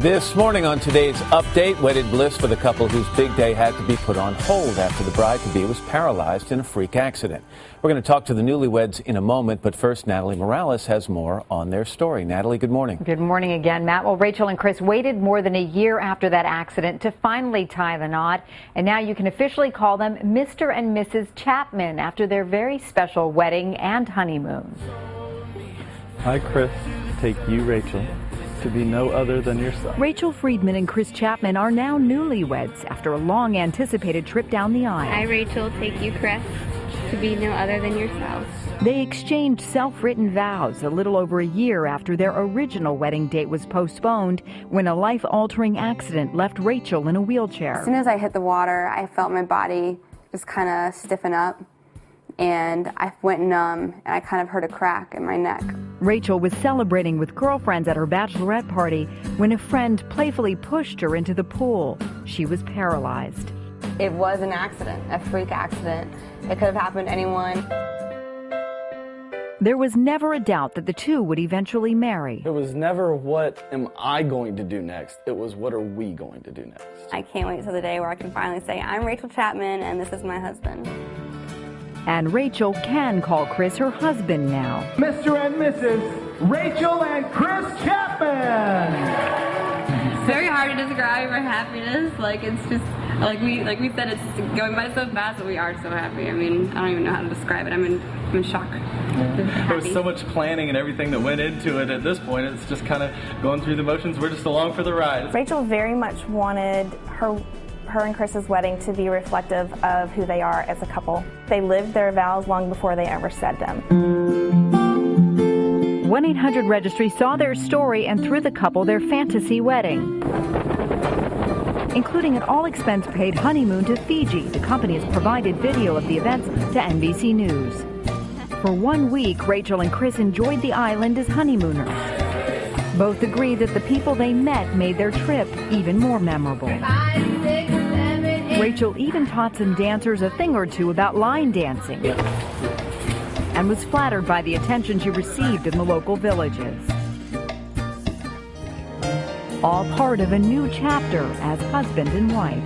This morning on today's update, wedded bliss for the couple whose big day had to be put on hold after the bride-to-be was paralyzed in a freak accident. We're going to talk to the newlyweds in a moment, but first, Natalie Morales has more on their story. Natalie, good morning. Good morning again, Matt. Well, Rachel and Chris waited more than a year after that accident to finally tie the knot, and now you can officially call them Mr. and Mrs. Chapman after their very special wedding and honeymoon. I, Chris, take you, Rachel, to be no other than yourself. Rachelle Friedman and Chris Chapman are now newlyweds after a long-anticipated trip down the aisle. I, Rachel, take you, Chris, to be no other than yourself. They exchanged self-written vows a little over a year after their original wedding date was postponed when a life-altering accident left Rachel in a wheelchair. As soon as I hit the water, I felt my body just kind of stiffen up, and I went numb, and I kind of heard a crack in my neck. Rachel was celebrating with girlfriends at her bachelorette party when a friend playfully pushed her into the pool. She was paralyzed. It was an accident, a freak accident. It could have happened to anyone. There was never a doubt that the two would eventually marry. It was never what am I going to do next. It was what are we going to do next. I can't wait till the day where I can finally say, I'm Rachelle Chapman, and this is my husband. And Rachel can call Chris her husband now. Mr. and Mrs. Rachel and Chris Chapman. It's very hard to describe our happiness. It's just like we said, it's going by so fast, but we are so happy. I mean, I don't even know how to describe it. I'm in shock. There was so much planning and everything that went into it. At this point, it's just kind of going through the motions. We're just along for the ride. Rachel very much wanted her and Chris's wedding to be reflective of who they are as a couple. They lived their vows long before they ever said them. 1-800-REGISTRY saw their story and threw the couple their fantasy wedding, including an all-expense-paid honeymoon to Fiji. The company has provided video of the events to NBC News. For 1 week, Rachel and Chris enjoyed the island as honeymooners. Both agree that the people they met made their trip even more memorable. Rachel even taught some dancers a thing or two about line dancing and was flattered by the attention she received in the local villages. All part of a new chapter as husband and wife.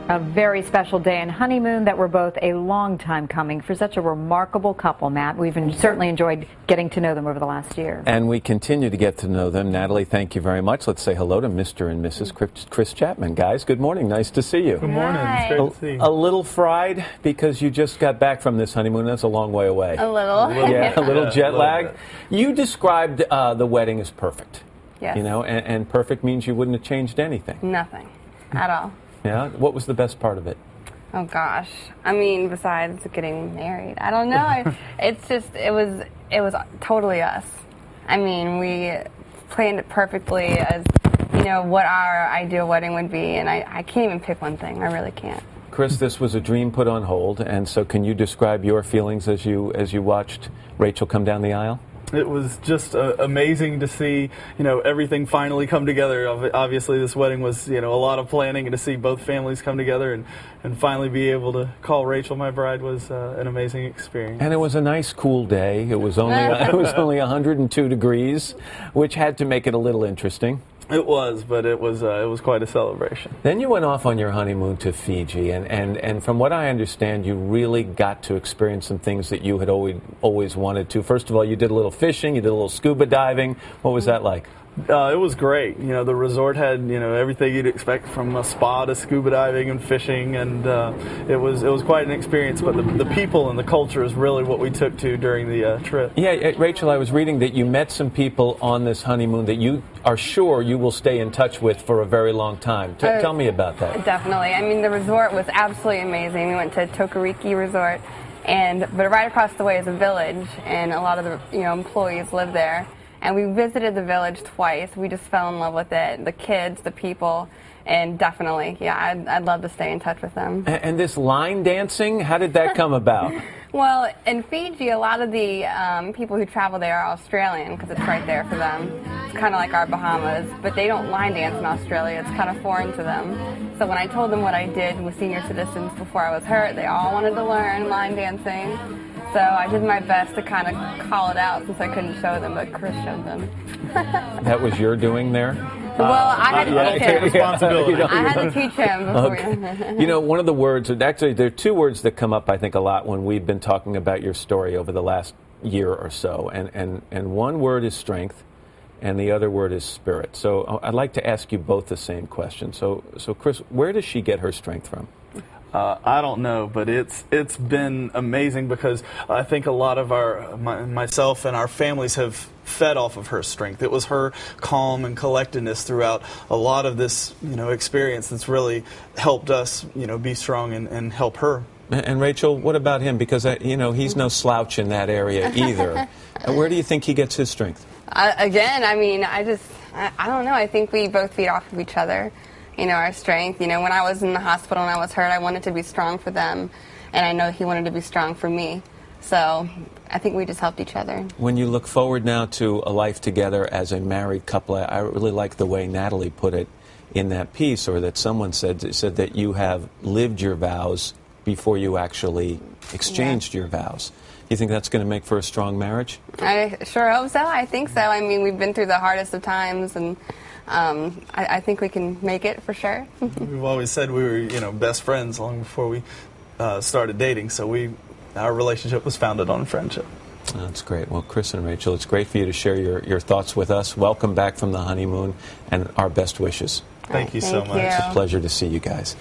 A very special day and honeymoon that were both a long time coming for such a remarkable couple, Matt. We've certainly enjoyed getting to know them over the last year. And we continue to get to know them. Natalie, thank you very much. Let's say hello to Mr. and Mrs. Chris Chapman. Guys, good morning. Nice to see you. Good morning. Hi. It's great to see you. A little fried because you just got back from this honeymoon. That's a long way away. A little. Yeah, a little jet lag. bit. You described the wedding as perfect. Yes. You know, and perfect means you wouldn't have changed anything. Nothing at all. Yeah. What was the best part of it? Oh gosh. I mean, besides getting married, I don't know. It's just, it was totally us. I mean, we planned it perfectly as, what our ideal wedding would be, and I can't even pick one thing. I really can't. Chris, this was a dream put on hold, and so can you describe your feelings as you watched Rachel come down the aisle? It was just amazing to see, everything finally come together. Obviously, this wedding was, a lot of planning, and to see both families come together and finally be able to call Rachel my bride was an amazing experience. And it was a nice, cool day. It was only 102 degrees, which had to make it a little interesting. It was, but it was quite a celebration. Then you went off on your honeymoon to Fiji, and from what I understand, you really got to experience some things that you had always wanted to. First of all, you did a little fishing, you did a little scuba diving. What was that like? It was great. The resort had everything you'd expect from a spa to scuba diving and fishing, and it was quite an experience. But the people and the culture is really what we took to during the trip. Yeah, Rachel, I was reading that you met some people on this honeymoon that you are sure you will stay in touch with for a very long time. Tell me about that. Definitely. I mean, the resort was absolutely amazing. We went to Tokariki Resort, but right across the way is a village, and a lot of the employees live there. And we visited the village twice. We just fell in love with it, the kids, the people, and definitely, yeah, I'd love to stay in touch with them. And this line dancing, how did that come about? Well, in Fiji, a lot of the people who travel there are Australian because it's right there for them. It's kind of like our Bahamas, but they don't line dance in Australia. It's kind of foreign to them. So when I told them what I did with senior citizens before I was hurt, they all wanted to learn line dancing. So I did my best to kind of call it out since I couldn't show them, but Chris showed them. That was your doing there? Well, I had to teach him. Responsibility. I had to teach him before. Okay. You know, one of the words, actually there are two words that come up I think a lot when we've been talking about your story over the last year or so, and one word is strength and the other word is spirit. So I'd like to ask you both the same question. So Chris, where does she get her strength from? I don't know, but it's been amazing because I think a lot of myself and our families have fed off of her strength. It was her calm and collectedness throughout a lot of this, experience that's really helped us, be strong and help her. And Rachel, what about him? Because he's no slouch in that area either. Where do you think he gets his strength? Again, I mean, I don't know. I think we both feed off of each other. Our strength. When I was in the hospital and I was hurt, I wanted to be strong for them, and I know he wanted to be strong for me. So I think we just helped each other. When you look forward now to a life together as a married couple, I really like the way Natalie put it in that piece, or that someone said that you have lived your vows before you actually exchanged your vows. You think that's going to make for a strong marriage? I sure hope so. I think so. I mean, we've been through the hardest of times, and I think we can make it for sure. We've always said we were, best friends long before we started dating. So our relationship was founded on friendship. That's great. Well, Chris and Rachel, it's great for you to share your thoughts with us. Welcome back from the honeymoon, and our best wishes. Thank you so much. It's a pleasure to see you guys.